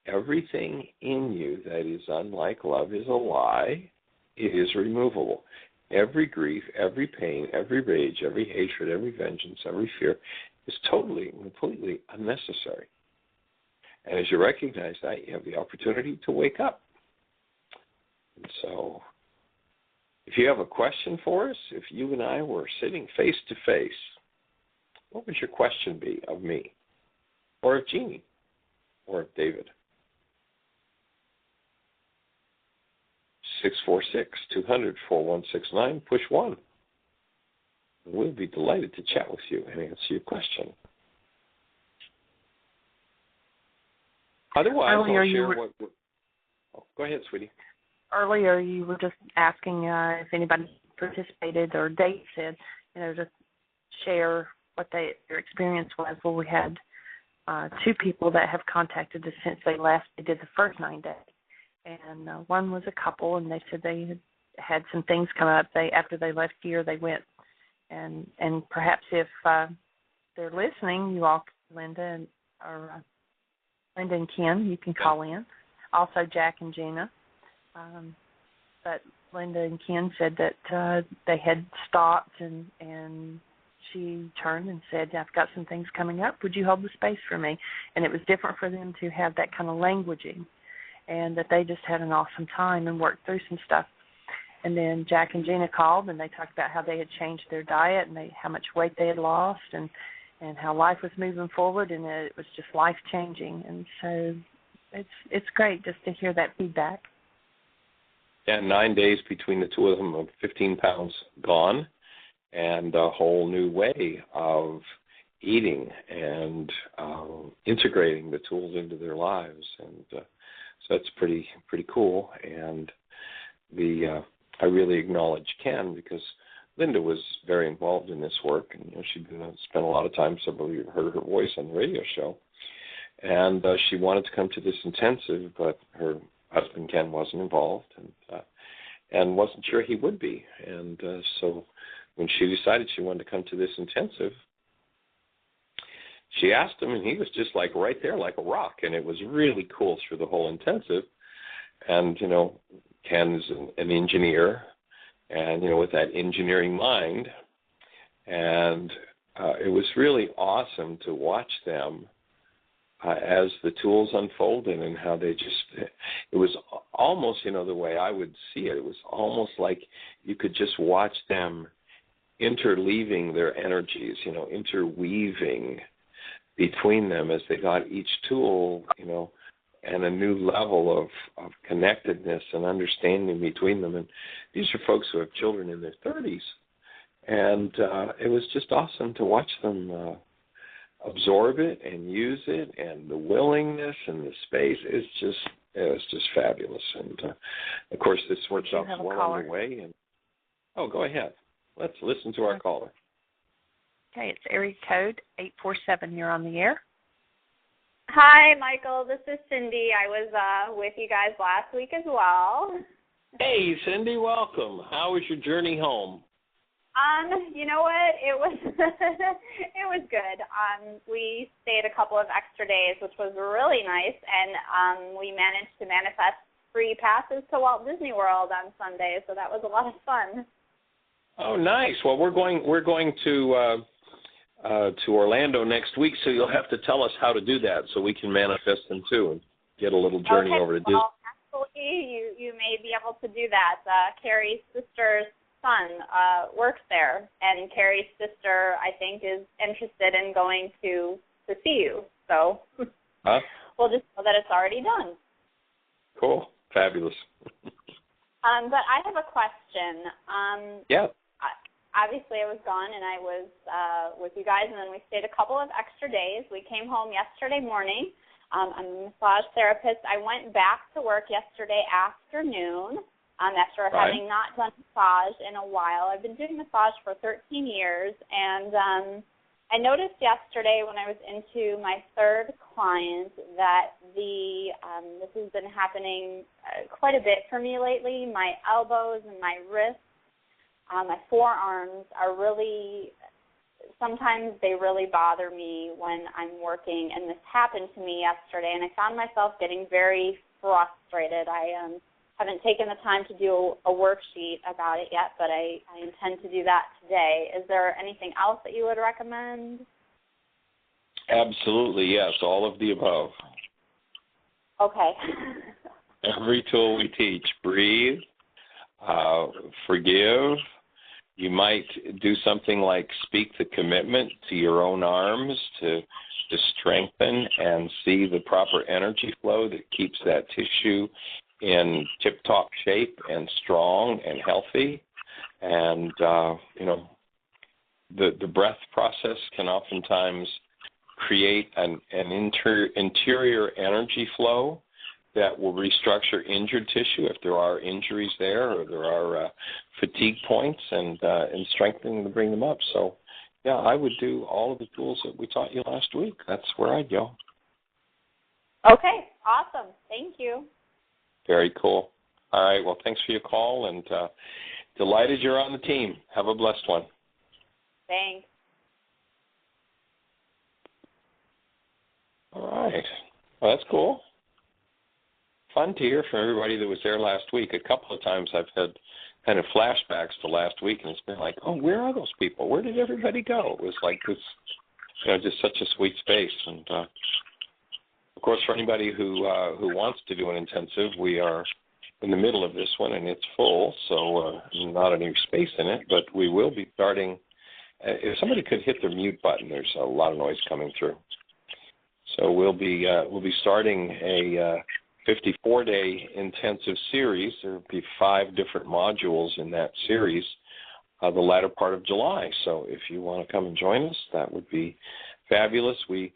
Everything in you that is unlike love is a lie. It is removable. Every grief, every pain, every rage, every hatred, every vengeance, every fear is totally and completely unnecessary. And as you recognize that, you have the opportunity to wake up. And so if you have a question for us, if you and I were sitting face to face, what would your question be of me, or of Jeanie, or of David? 646-200-4169, push 1. We'll be delighted to chat with you and answer your question. Otherwise, I'll share what... Oh, go ahead, sweetie. Earlier, you were just asking if anybody participated, or Dave said, just share what their experience was. Well, we had 2 people that have contacted us since they did the first 9 days. And one was a couple, and they said they had some things come up. After they left here, they went, and perhaps if they're listening, you all, Linda and Ken, you can call in. Also, Jack and Gina. But Linda and Ken said that they had stopped, and she turned and said, I've got some things coming up. Would you hold the space for me? And it was different for them to have that kind of languaging, and that they just had an awesome time and worked through some stuff. And then Jack and Gina called, and they talked about how they had changed their diet and how much weight they had lost, and how life was moving forward, and it was just life-changing. And so it's great just to hear that feedback. Yeah, 9 days between the two of them of 15 pounds gone, and a whole new way of eating and integrating the tools into their lives. And so that's pretty cool. And I really acknowledge Ken, because Linda was very involved in this work, and she'd spent a lot of time. Some of you heard her voice on the radio show, and she wanted to come to this intensive, but her husband Ken wasn't involved, and wasn't sure he would be. And so when she decided she wanted to come to this intensive, she asked him, and he was just like right there, like a rock. And it was really cool through the whole intensive. And Ken's an engineer, and with that engineering mind, and it was really awesome to watch them as the tools unfolded, and how they it was almost, the way I would see it, it was almost like you could just watch them interleaving their energies, interweaving between them as they got each tool, and a new level of connectedness and understanding between them. And these are folks who have children in their 30s. And it was just awesome to watch them absorb it and use it, and the willingness and the space. It was just fabulous. And, of course, this workshop's well underway. And go ahead. Let's listen to our caller. Okay, it's area code 847. You're on the air. Hi, Michael. This is Cindy. I was with you guys last week as well. Hey, Cindy, welcome. How was your journey home? You know what? It was it was good. We stayed a couple of extra days, which was really nice, and we managed to manifest free passes to Walt Disney World on Sunday, so that was a lot of fun. Oh, nice. Well, we're going to Orlando next week, so you'll have to tell us how to do that so we can manifest them too and get a little journey over to Disney. Well, actually, you may be able to do that. Carrie's sister's son works there, and Carrie's sister, I think, is interested in going to see you. So we'll just know that it's already done. Cool. Fabulous. But I have a question. Yeah. Obviously, I was gone, and I was with you guys, and then we stayed a couple of extra days. We came home yesterday morning. I'm a massage therapist. I went back to work yesterday afternoon after having not done massage in a while. I've been doing massage for 13 years, and I noticed yesterday when I was into my third client that this has been happening quite a bit for me lately. My elbows and my wrists, my forearms are sometimes they really bother me when I'm working, and this happened to me yesterday, and I found myself getting very frustrated. I haven't taken the time to do a worksheet about it yet, but I intend to do that today. Is there anything else that you would recommend? Absolutely, yes, all of the above. Okay. Every tool we teach: breathe, forgive. You might do something like speak the commitment to your own arms to strengthen and see the proper energy flow that keeps that tissue in tip-top shape and strong and healthy. And, the breath process can oftentimes create an interior energy flow that will restructure injured tissue if there are injuries there or there are fatigue points, and strengthening to bring them up. So, yeah, I would do all of the tools that we taught you last week. That's where I'd go. Okay, awesome. Thank you. Very cool. All right, well, thanks for your call, and delighted you're on the team. Have a blessed one. Thanks. All right. Well, that's cool. Fun to hear from everybody that was there last week. A couple of times I've had kind of flashbacks to last week, and it's been like, oh, where are those people? Where did everybody go? It was like this, just such a sweet space. And, of course, for anybody who wants to do an intensive, we are in the middle of this one, and it's full, so not any space in it, but we will be starting. If somebody could hit the mute button, there's a lot of noise coming through. So we'll be starting a 54-day intensive series. There will be 5 different modules in that series the latter part of July. So if you want to come and join us, that would be fabulous. We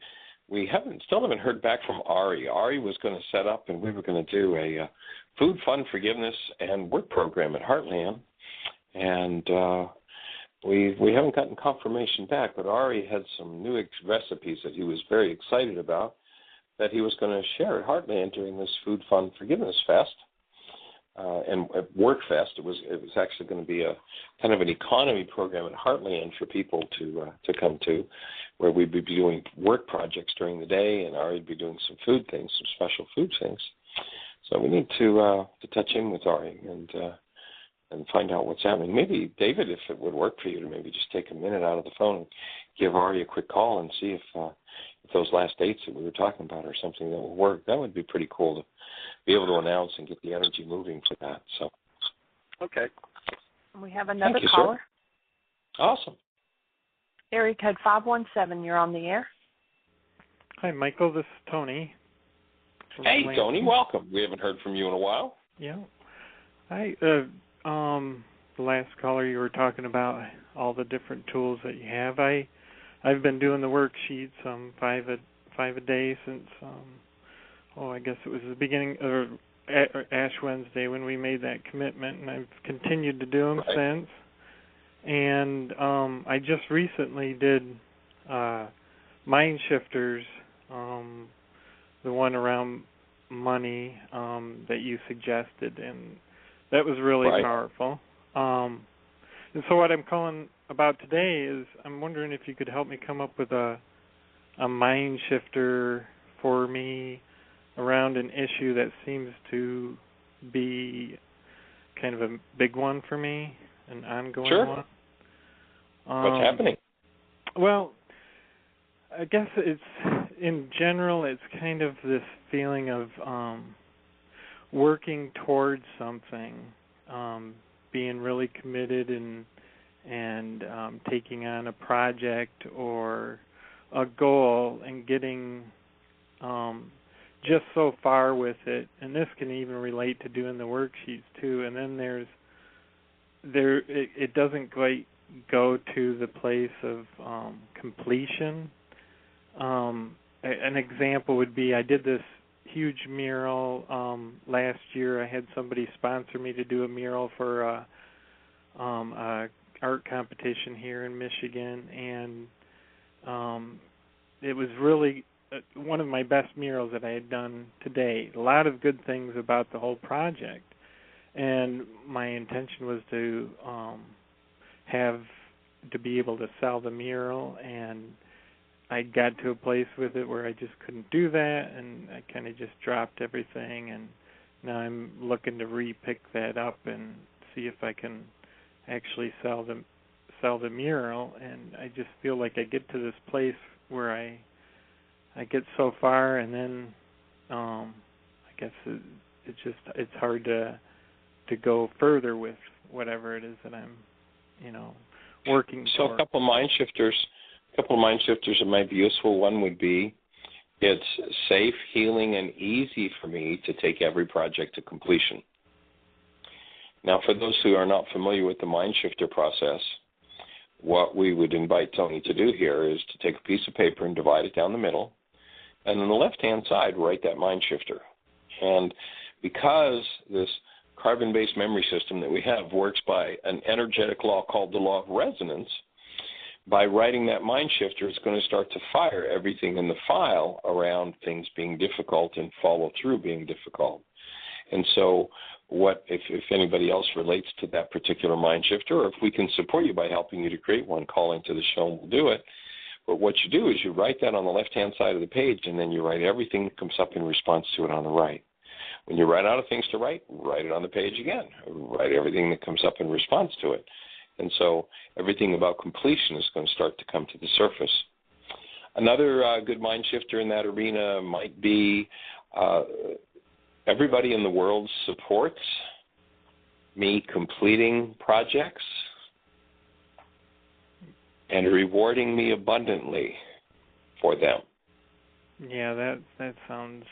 still haven't heard back from Ari. Ari was going to set up, and we were going to do a food, fun, forgiveness, and work program at Heartland. And we haven't gotten confirmation back, but Ari had some new recipes that he was very excited about that he was going to share at Heartland during this Food, Fun, Forgiveness Fest and Work Fest. It was actually going to be a kind of an economy program at Heartland for people to come to, where we'd be doing work projects during the day, and Ari would be doing some food things, some special food things. So we need to touch in with Ari and find out what's happening. Maybe, David, if it would work for you to maybe just take a minute out of the phone and give Ari a quick call and see if those last dates that we were talking about are something that will work. That would be pretty cool to be able to announce and get the energy moving for that. So, okay. We have another caller. Awesome. Area code 517, you're on the air. Hi, Michael. This is Tony. Hey, Tony. Welcome. We haven't heard from you in a while. Yeah. Hi. The last caller, you were talking about all the different tools that you have. I've been doing the worksheets, 5 a day since I guess it was the beginning of Ash Wednesday when we made that commitment, and I've continued to do them since. And I just recently did Mind Shifters, the one around money that you suggested, and that was really powerful. And so what I'm calling about today is I'm wondering if you could help me come up with a mind shifter for me around an issue that seems to be kind of a big one for me, an ongoing one. What's happening? Well, I guess it's, in general, it's kind of this feeling of working towards something, being really committed and taking on a project or a goal and getting just so far with it. And this can even relate to doing the worksheets too. And then it doesn't quite go to the place of completion. An example would be I did this huge mural last year. I had somebody sponsor me to do a mural for a art competition here in Michigan, and it was really one of my best murals that I had done to date. A lot of good things about the whole project, and my intention was to be able to sell the mural, and I got to a place with it where I just couldn't do that, and I kind of just dropped everything, and now I'm looking to re-pick that up and see if I can actually sell the mural. And I just feel like I get to this place where I get so far, and then I guess it's hard to go further with whatever it is that I'm working so for. A couple of mind shifters that might be useful. One would be, it's safe, healing, and easy for me to take every project to completion. Now, for those who are not familiar with the mind shifter process, what we would invite Tony to do here is to take a piece of paper and divide it down the middle, and on the left-hand side, write that mind shifter. And because this carbon-based memory system that we have works by an energetic law called the law of resonance, by writing that mind shifter, it's going to start to fire everything in the file around things being difficult and follow through being difficult. And so if anybody else relates to that particular mind shifter, or if we can support you by helping you to create one, call into the show and we'll do it. But what you do is you write that on the left-hand side of the page, and then you write everything that comes up in response to it on the right. When you run out of things to write it on the page again. Write everything that comes up in response to it. And so everything about completion is going to start to come to the surface. Another good mind shifter in that arena might be everybody in the world supports me completing projects and rewarding me abundantly for them. Yeah, that sounds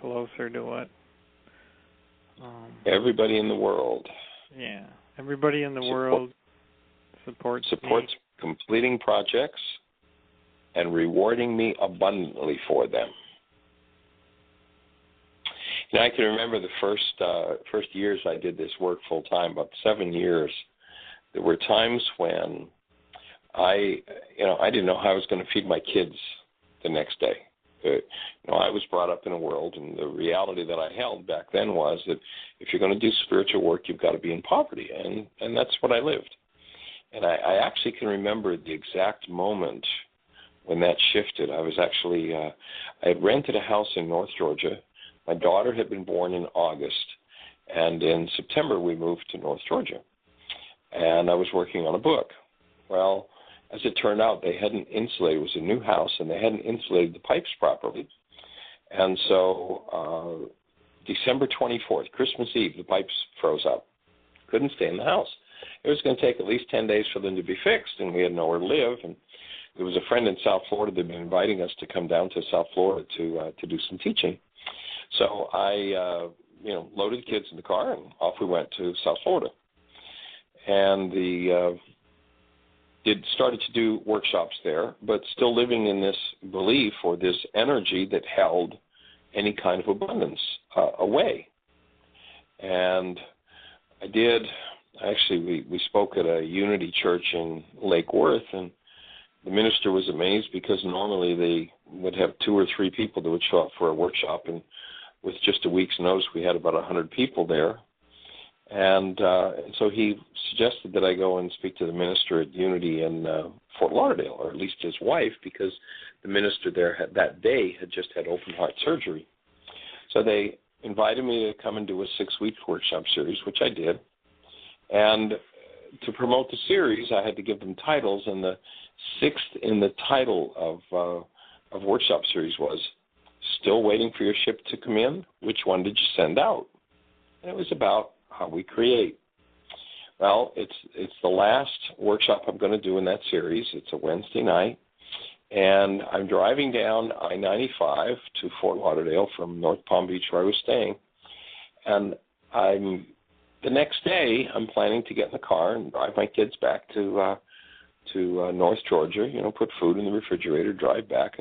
closer to what... everybody in the world. Yeah, everybody in the world supports me. Completing projects and rewarding me abundantly for them. I can remember the first years I did this work full time, about 7 years. There were times when I didn't know how I was going to feed my kids the next day. I was brought up in a world, and the reality that I held back then was that if you're going to do spiritual work, you've got to be in poverty, and that's what I lived. And I actually can remember the exact moment when that shifted. I was actually, I had rented a house in North Georgia. My daughter had been born in August, and in September we moved to North Georgia. And I was working on a book. Well, as it turned out, they hadn't insulated. It was a new house, and they hadn't insulated the pipes properly. And so December 24th, Christmas Eve, the pipes froze up. Couldn't stay in the house. it was going to take at least 10 days for them to be fixed, and we had nowhere to live. And there was a friend in South Florida that had been inviting us to come down to South Florida to do some teaching. So I, loaded the kids in the car, and off we went to South Florida. And started to do workshops there, but still living in this belief or this energy that held any kind of abundance away. And we spoke at a Unity church in Lake Worth, and the minister was amazed because normally they would have 2 or 3 people that would show up for a workshop, and with just a week's notice we had about 100 people there. And so he suggested that I go and speak to the minister at Unity in Fort Lauderdale, or at least his wife, because the minister there that day had just had open heart surgery. So they invited me to come and do a 6-week workshop series, which I did. And to promote the series, I had to give them titles, and the 6th in the title of workshop series was "Still Waiting for Your Ship to Come In? Which one did you send out?" And it was about how we create. Well, it's the last workshop I'm going to do in that series. It's a Wednesday night, and I'm driving down I-95 to Fort Lauderdale from North Palm Beach, where I was staying. And the next day, I'm planning to get in the car and drive my kids back to North Georgia. Put food in the refrigerator, drive back,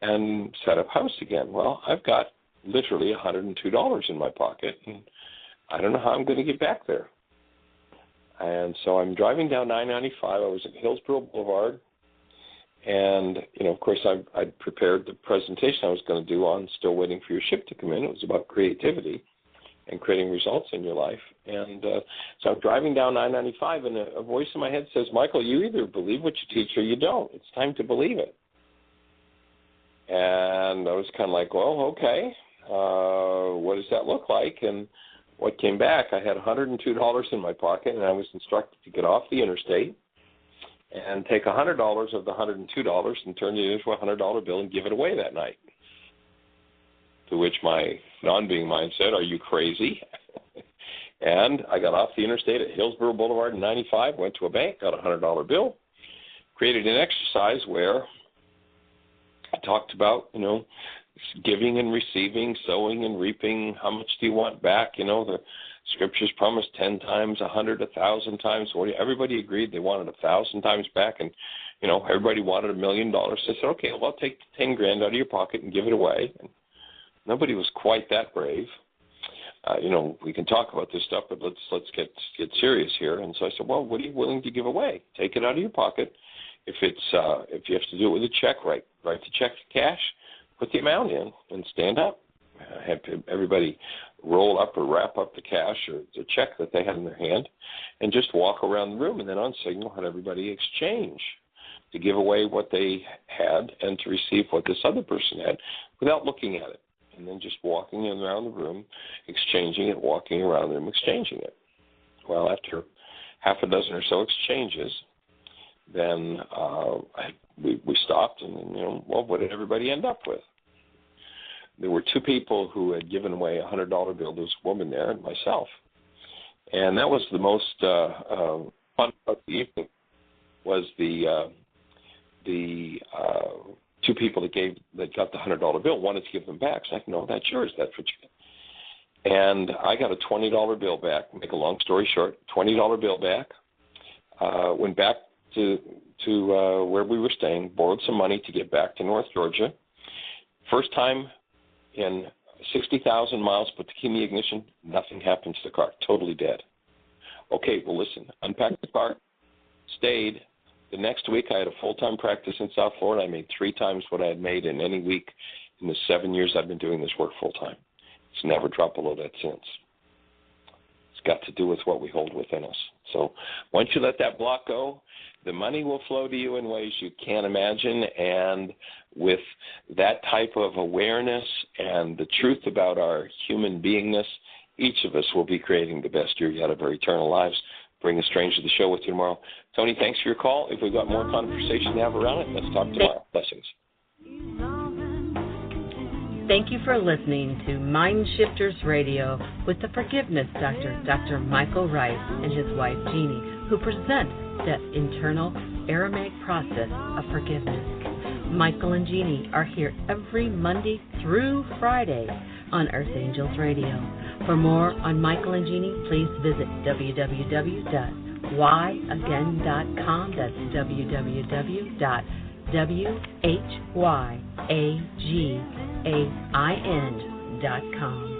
and set up house again. Well, I've got literally $102 in my pocket, and I don't know how I'm going to get back there. And so I'm driving down I-95. I was at Hillsborough Boulevard. And, of course, I'd prepared the presentation I was going to do on Still Waiting for Your Ship to Come In. It was about creativity and creating results in your life. And so I'm driving down I-95, and a voice in my head says, "Michael, you either believe what you teach or you don't. It's time to believe it." And I was kind of like, well, okay, what does that look like? And what came back, I had $102 in my pocket, and I was instructed to get off the interstate and take $100 of the $102 and turn it into a $100 bill and give it away that night. To which my non-being mind said, "Are you crazy?" And I got off the interstate at Hillsborough Boulevard in 95, went to a bank, got a $100 bill, created an exercise where I talked about, giving and receiving, sowing and reaping. How much do you want back? The scriptures promise 10 times, 100, 1,000 times. Everybody agreed they wanted 1,000 times back, and everybody wanted $1 million. So I said, okay, well, I'll take 10 grand out of your pocket and give it away. And nobody was quite that brave. We can talk about this stuff, but let's get serious here. And so I said, well, what are you willing to give away? Take it out of your pocket. If you have to do it with a check, write the check to cash. Put the amount in and stand up. Have everybody roll up or wrap up the cash or the check that they had in their hand and just walk around the room, and then on signal had everybody exchange to give away what they had and to receive what this other person had without looking at it. And then just walking around the room, exchanging it, walking around the room, exchanging it. Well, after half a dozen or so exchanges, then we stopped and, what did everybody end up with? There were 2 people who had given away a $100 bill. There was a woman there and myself. And that was the most fun part of the evening, was the 2 people that got the $100 bill wanted to give them back. So I said, no, that's yours. That's what you get. And I got a $20 bill back. Make a long story short, $20 bill back. Went back to where we were staying, borrowed some money to get back to North Georgia. First time in 60,000 miles, put the key in the ignition, nothing happened to the car, totally dead. Okay, well, listen, unpacked the car, stayed. The next week I had a full-time practice in South Florida. I made 3 times what I had made in any week in the 7 years I've been doing this work full-time. It's never dropped below that since. It's got to do with what we hold within us. So once you let that block go, the money will flow to you in ways you can't imagine, and with that type of awareness and the truth about our human beingness, each of us will be creating the best year yet of our eternal lives. Bring a stranger to the show with you tomorrow. Tony, thanks for your call. If we've got more conversation to have around it, let's talk tomorrow. Blessings. thank you for listening to Mind Shifters Radio with the Forgiveness Doctor, Dr. Michael Ryce, and his wife Jeanie, who present the internal Aramaic process of forgiveness. Michael and Jeanie are here every Monday through Friday on Earth Angels Radio. For more on Michael and Jeanie, please visit www.whyagain.com. That's www.whyagain.com.